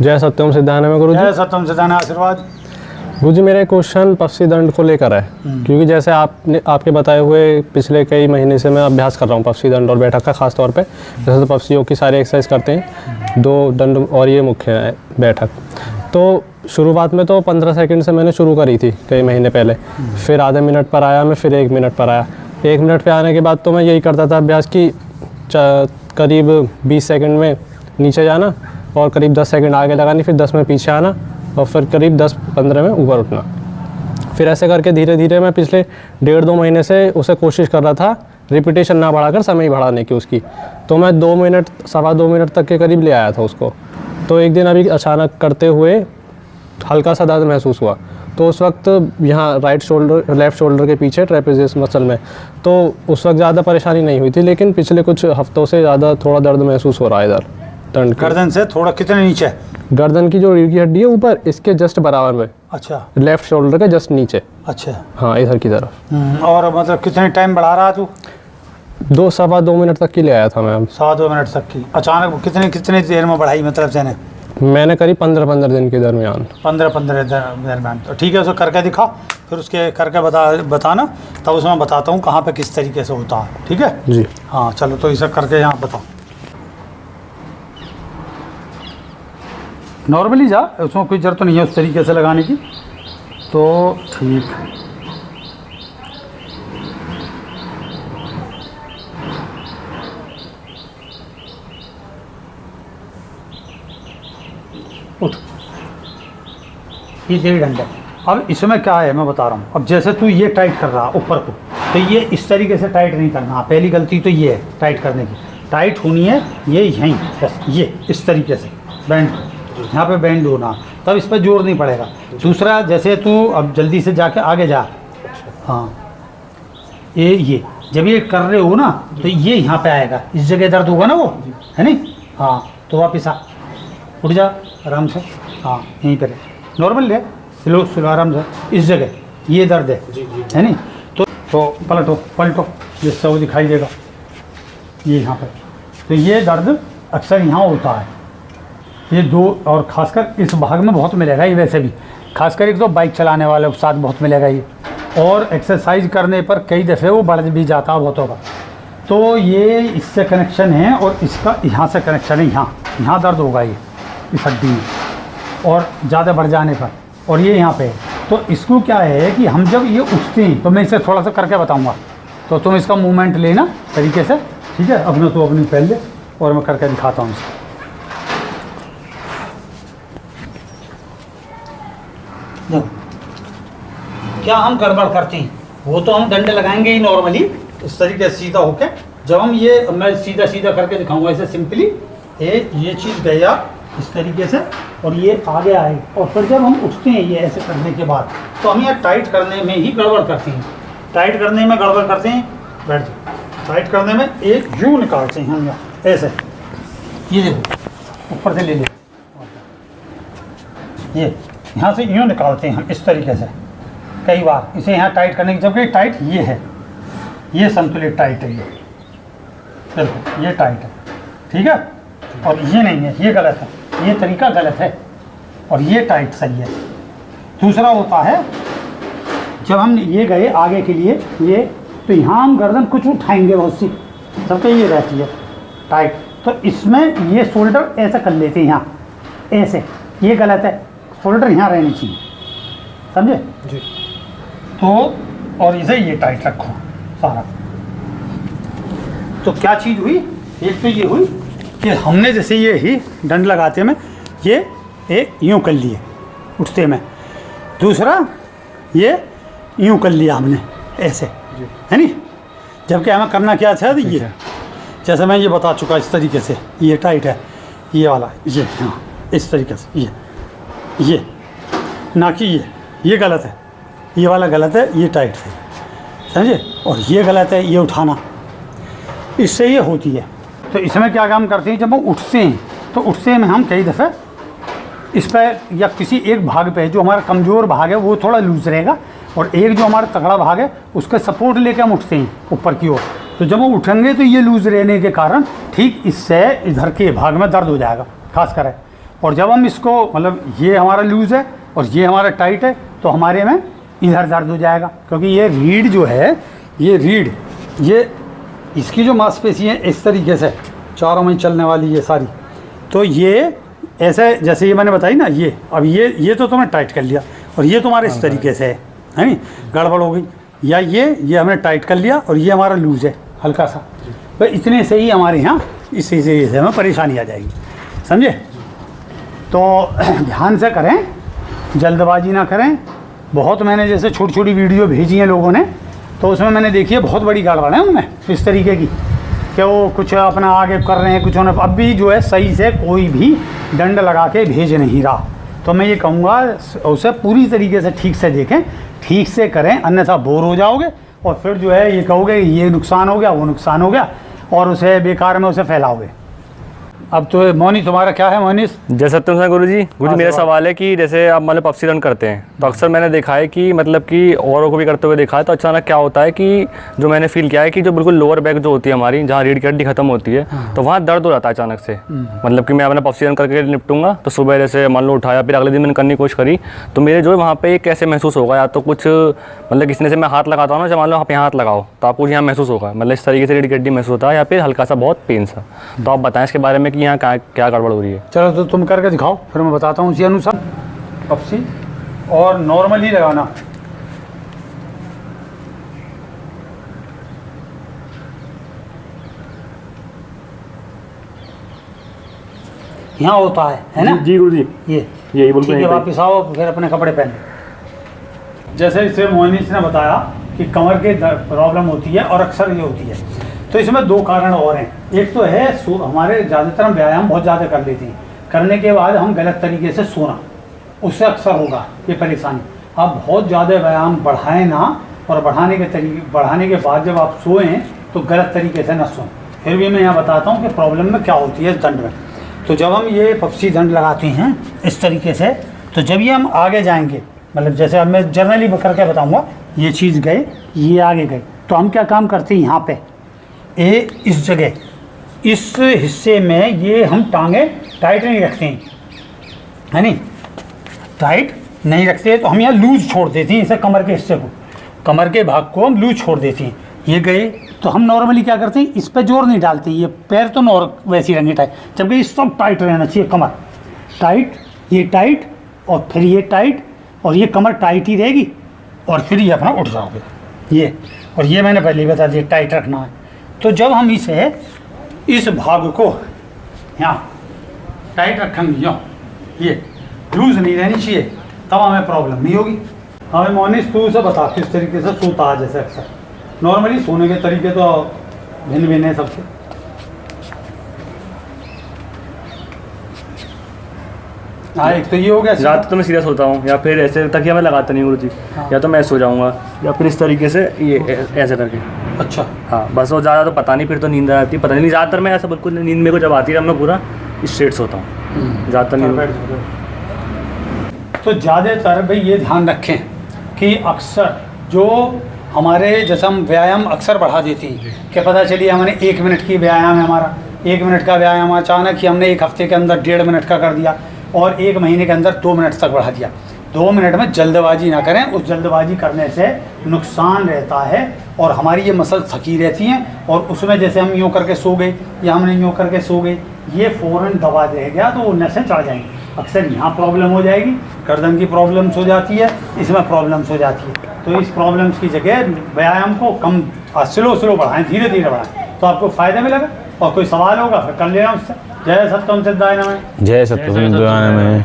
जय सत्यम सिद्धान में गुरु जी। जय सत्यम सिद्धान आशीर्वाद। गुरु जी मेरा क्वेश्चन पक्षी दंड को लेकर है, क्योंकि जैसे आपके बताए हुए पिछले कई महीने से मैं अभ्यास कर रहा हूँ पक्षी दंड और बैठक का खास तौर पे। जैसे तो पक्षियों की सारी एक्सरसाइज करते हैं, 2 दंड और ये मुख्य है बैठक। तो शुरुआत में तो 15 सेकंड से मैंने शुरू करी थी कई महीने पहले, फिर आधे मिनट पर आया मैं, फिर 1 मिनट पर आया। 1 मिनट पे आने के बाद तो मैं यही करता था अभ्यास की करीब 20 सेकंड में नीचे जाना और करीब 10 सेकंड आगे लगानी, फिर 10 में पीछे आना और फिर करीब 10-15 में ऊपर उठना। फिर ऐसे करके धीरे धीरे मैं पिछले 1.5-2 महीने से उसे कोशिश कर रहा था रिपीटेशन ना बढ़ाकर समय ही बढ़ाने की उसकी। तो मैं 2 मिनट 2.25 मिनट तक के करीब ले आया था उसको। तो एक दिन अभी अचानक करते हुए हल्का सा दर्द महसूस हुआ, तो उस वक्त यहाँ लेफ़्ट शोल्डर के पीछे ट्रेपेजियस मसल में, तो उस वक्त ज़्यादा परेशानी नहीं हुई थी, लेकिन पिछले कुछ हफ्तों से ज़्यादा थोड़ा दर्द महसूस हो रहा है इधर दंड। गर्दन से थोड़ा कितने नीचे? गर्दन की जो रीढ़ की हड्डी है ऊपर, इसके जस्ट बराबर में। अच्छा, लेफ्ट शोल्डर के जस्ट नीचे। अच्छा, हाँ इधर की तरफ। और मतलब कितने टाइम बढ़ा रहा तू? 2-2.25 मिनट तक की ले आया था मैं। 2 मिनट तक की। अचानक कितने देर में बढ़ाई मतलब से? मैंने करीब 15 दिन के दरमियान। 15 दरमियान। तो ठीक है, उसे करके दिखा, फिर उसके करके बताना, तब उसमें बताता हूँ कहाँ पे किस तरीके से होता है। ठीक है जी। हाँ चलो, तो इसे करके यहाँ बताओ। नॉर्मली जा, उसमें कोई जरूरत तो नहीं है उस तरीके से लगाने की। तो ठीक, उठ, ये तेरी डंड है। अब इसमें क्या है मैं बता रहा हूँ। अब जैसे तू ये टाइट कर रहा ऊपर को, तो ये इस तरीके से टाइट नहीं करना। पहली गलती तो ये है टाइट करने की। टाइट होनी है ये यहीं, बस ये इस तरीके से बैंड, यहाँ पे बैंड होना, तब इस पर जोर नहीं पड़ेगा। दूसरा, जैसे तू अब जल्दी से जाके आगे जा, हाँ ये जब ये कर रहे हो ना, तो ये यहाँ पे आएगा, इस जगह दर्द होगा ना वो, है नहीं? हाँ, तो वापस आ, उठ जा आराम से। हाँ यहीं पर नॉर्मल ले, स्लो स्लो आराम से, इस जगह ये दर्द है नहीं? तो पलटो जिससे वो दिखाई देगा ये यहाँ पर। तो ये दर्द अक्सर यहाँ होता है, ये 2, और ख़ासकर इस भाग में बहुत मिलेगा ये। वैसे भी खासकर एक तो बाइक चलाने वाले के साथ बहुत मिलेगा ये, और एक्सरसाइज करने पर कई दफ़े वो बढ़ भी जाता है बहुतों का। तो ये इससे कनेक्शन है, और इसका यहाँ से कनेक्शन है, यहाँ दर्द होगा ये इस हड्डी में, और ज़्यादा बढ़ जाने पर, और ये यहाँ पे। तो इसको क्या है कि हम जब ये उठते हैं, तो मैं इसे थोड़ा सा करके बताऊँगा, तो तुम इसका मूवमेंट लेना तरीके से। ठीक है, अपना तो अपनी पहन ले और मैं करके दिखाता हूँ इसको। क्या हम गड़बड़ करते हैं, वो तो हम डंडे लगाएंगे ही नॉर्मली इस तरीके से सीधा होके। जब हम ये, मैं सीधा सीधा करके दिखाऊंगा इसे सिंपली। ये चीज़ गया इस तरीके से, और ये आगे आए, और फिर जब हम उठते हैं ये ऐसे करने के बाद, तो हम ये टाइट करने में ही गड़बड़ करते हैं। टाइट करने में गड़बड़ करते हैं, बैठ जाओ। टाइट करने में एक यूँ निकालते हैं हम, यहाँ ऐसे, ये देखो ऊपर से ले ले, ये यहाँ से यूँ निकालते हैं हम इस तरीके से कई बार इसे यहाँ टाइट करने की। जबकि टाइट ये है, ये संतुलित टाइट है, ये देखो ये टाइट है, ठीक है, और ये नहीं है, ये गलत है, ये तरीका गलत है, और ये टाइट सही है। दूसरा होता है जब हम ये गए आगे के लिए, ये तो यहाँ हम गर्दन कुछ उठाएंगे बहुत सी, सबके ये रहती है टाइट, तो इसमें ये शोल्डर ऐसा कर लेते हैं यहाँ ऐसे, ये गलत है, शोल्डर यहाँ रहनी चाहिए, समझे जी? तो और इसे ये टाइट रखो सारा। तो क्या चीज़ हुई, एक तो ये हुई कि हमने जैसे ये ही डंड लगाते में ये यूँ कर लिए उठते में, दूसरा ये यूँ कर लिया हमने ऐसे, है नहीं? जबकि हमें करना क्या था, ये जैसे मैं ये बता चुका इस तरीके से, ये टाइट है, ये वाला ये, हाँ इस तरीके से, ये ना कि ये गलत है, ये वाला गलत है, ये टाइट है, समझे? और ये गलत है, ये उठाना, इससे ये होती है। तो इसमें क्या काम करते हैं, जब हम उठते हैं तो उठते में हम कई दफ़े इस पर या किसी एक भाग पे, जो हमारा कमज़ोर भाग है वो थोड़ा लूज रहेगा, और एक जो हमारा तगड़ा भाग है उसका सपोर्ट लेके हम उठते हैं ऊपर की ओर। तो जब हम उठेंगे तो ये लूज रहने के कारण ठीक इससे इधर के भाग में दर्द हो जाएगा खास कर। और जब हम इसको मतलब ये हमारा लूज़ है और ये हमारा टाइट है तो हमारे में इधर दर्द हो जाएगा, क्योंकि ये रीढ़ जो है, ये रीढ़, ये इसकी जो मांसपेशी है इस तरीके से चारों में चलने वाली ये सारी, तो ये ऐसे जैसे ये मैंने बताई ना, ये अब ये तो तुमने टाइट कर लिया और ये तुम्हारे इस तरीके से है नहीं, गड़बड़ हो गई, या ये हमने टाइट कर लिया और ये हमारा लूज़ है हल्का सा, तो इतने से ही हमारे यहाँ इसी से हमें परेशानी आ जाएगी, समझे। तो ध्यान से करें, जल्दबाजी ना करें। बहुत मैंने जैसे छोटी छोटी वीडियो भेजी हैं लोगों ने, तो उसमें मैंने देखी है बहुत बड़ी गड़बड़ है उनमें इस तरीके की कि वो कुछ अपना आगे कर रहे हैं, कुछ उन्हें अब भी जो है सही से कोई भी डंड लगा के भेज नहीं रहा। तो मैं ये कहूँगा उसे पूरी तरीके से ठीक से देखें, ठीक से करें, अन्यथा बोर हो जाओगे और फिर जो है ये कहोगे ये नुकसान हो गया, वो नुकसान हो गया, और उसे बेकार में उसे फैलाओगे। अब तो मोनी तुम्हारा क्या है मोनीस? जय सत्यम सिंह गुरु जी मेरा सवाल है कि जैसे आप मतलब पफसी रन करते हैं तो अक्सर मैंने देखा है कि मतलब कि औरों को भी करते हुए देखा है, तो अचानक क्या होता है कि जो मैंने फील किया है कि जो बिल्कुल लोअर बैक जो होती है हमारी, जहाँ रीढ़ की हड्डी खत्म होती है, तो वहाँ दर्द हो जाता है अचानक से। मतलब कि मैं अपना पफसी रन करके निपटूंगा तो सुबह जैसे मान लो उठाया, फिर अगले दिन मैंने करने की कोशिश करी तो मेरे जो है वहाँ पे कैसे महसूस होगा, या तो कुछ मतलब किसी ने से मैं हाथ लगाता हूँ ना, जब मान लो आप यहाँ हाथ लगाओ तो आपको यहाँ महसूस होगा, मतलब इस तरीके से रीढ़ की हड्डी महसूस होता है, या फिर हल्का सा बहुत पेन सा। तो आप बताएं इसके बारे में कि यहाँ क्या गड़बड़ हो रही है। चलो तो तुम करके दिखाओ, फिर मैं बताता हूँ उसी अनुसार। पफसी और नॉर्मली लगाना, यहाँ होता है ना? जी गुरु जी, ये बिल्कुल ठीक है, वापस आओ फिर अपने कपड़े पहन। जैसे इसे मोहनीस ने बताया कि कमर के प्रॉब्लम होती है और अक्सर ये होती है, तो इसमें दो कारण और हैं। एक तो है हमारे ज़्यादातर हम व्यायाम बहुत ज़्यादा कर लेते हैं, करने के बाद हम गलत तरीके से सोना, उससे अक्सर होगा ये परेशानी। आप बहुत ज़्यादा व्यायाम बढ़ाएं ना, और बढ़ाने के बाद जब आप सोएं तो गलत तरीके से ना सोएं। फिर भी मैं यहाँ बताता हूँ कि प्रॉब्लम में क्या होती है इस दंड में। तो जब हम ये पफसी दंड लगाते हैं इस तरीके से, तो जब ये हम आगे जाएंगे, मतलब जैसे अब मैं जनरली करके बताऊँगा, ये चीज़ गए, ये आगे गए, तो हम क्या काम करते हैं, यहाँ पे इस जगह, इस हिस्से में ये हम टांगे टाइट नहीं रखते हैं, है नहीं, टाइट नहीं रखते, तो हम यहाँ लूज छोड़ देते हैं, इसे कमर के हिस्से को, कमर के भाग को हम लूज छोड़ देते हैं। ये गए तो हम नॉर्मली क्या करते हैं, इस पर जोर नहीं डालते हैं, ये पैर तो वैसे ही रहने टाइट, जबकि ये सब टाइट रहना चाहिए, कमर टाइट, ये टाइट और फिर ये टाइट, और ये कमर टाइट ही रहेगी, और फिर ये अपना उठ जाओगे ये, और ये मैंने पहले ही बता दिया टाइट रखना है। तो जब हम इसे इस भाग को यहाँ टाइट रखेंगे, ये लूज नहीं रहनी चाहिए, तब हमें प्रॉब्लम नहीं होगी। हमें मोनिस तू उसे बता किस तरीके से सोता है, जैसे अक्सर नॉर्मली सोने के तरीके तो भिन्न भिन्न है सबसे। हाँ, एक तो ये हो गया, रात तो मैं सीरियस होता हूँ, या फिर ऐसे तकिया मैं लगाता नहीं गुरु जी, या तो मैं सो जाऊँगा, या फिर इस तरीके से ये ऐसे करके। अच्छा, हाँ बस, वो ज़्यादा तो पता नहीं, फिर तो नींद आती पता नहीं, ज़्यादातर मैं ऐसा बिल्कुल नींद मेरे को जब आती है मैं पूरा स्ट्रेट सोता हूँ, ज़्यादातर नहीं। तो ज़्यादातर भाई ये ध्यान रखें कि अक्सर जो हमारे जैसे हम व्यायाम अक्सर बढ़ा देते हैं कि पता चलिए हमने 1 मिनट की व्यायाम है, हमारा 1 मिनट का व्यायाम अचानक ही हमने 1 हफ्ते के अंदर 1.5 मिनट का कर दिया, और 1 महीने के अंदर 2 मिनट तक बढ़ा दिया। 2 मिनट में जल्दबाजी ना करें, उस जल्दबाजी करने से नुकसान रहता है, और हमारी ये मसल थकी रहती हैं, और उसमें जैसे हम यूँ करके सो गए या हमने यूँ करके सो गए, ये फ़ौरन दबा रह गया तो वो नसें चढ़ जाएंगी, अक्सर यहाँ प्रॉब्लम हो जाएगी, गर्दन की प्रॉब्लम्स हो जाती है, इसमें प्रॉब्लम्स हो जाती है। तो इस प्रॉब्लम्स की जगह व्यायाम को कम स्लो बढ़ाएं, धीरे धीरे बढ़ाएं, तो आपको फ़ायदा मिलेगा। और कोई सवाल होगा फिर कर लेना उससे। जय सत्यम सिद्धाय नमः। जय सत्यम सिद्धाय नमः।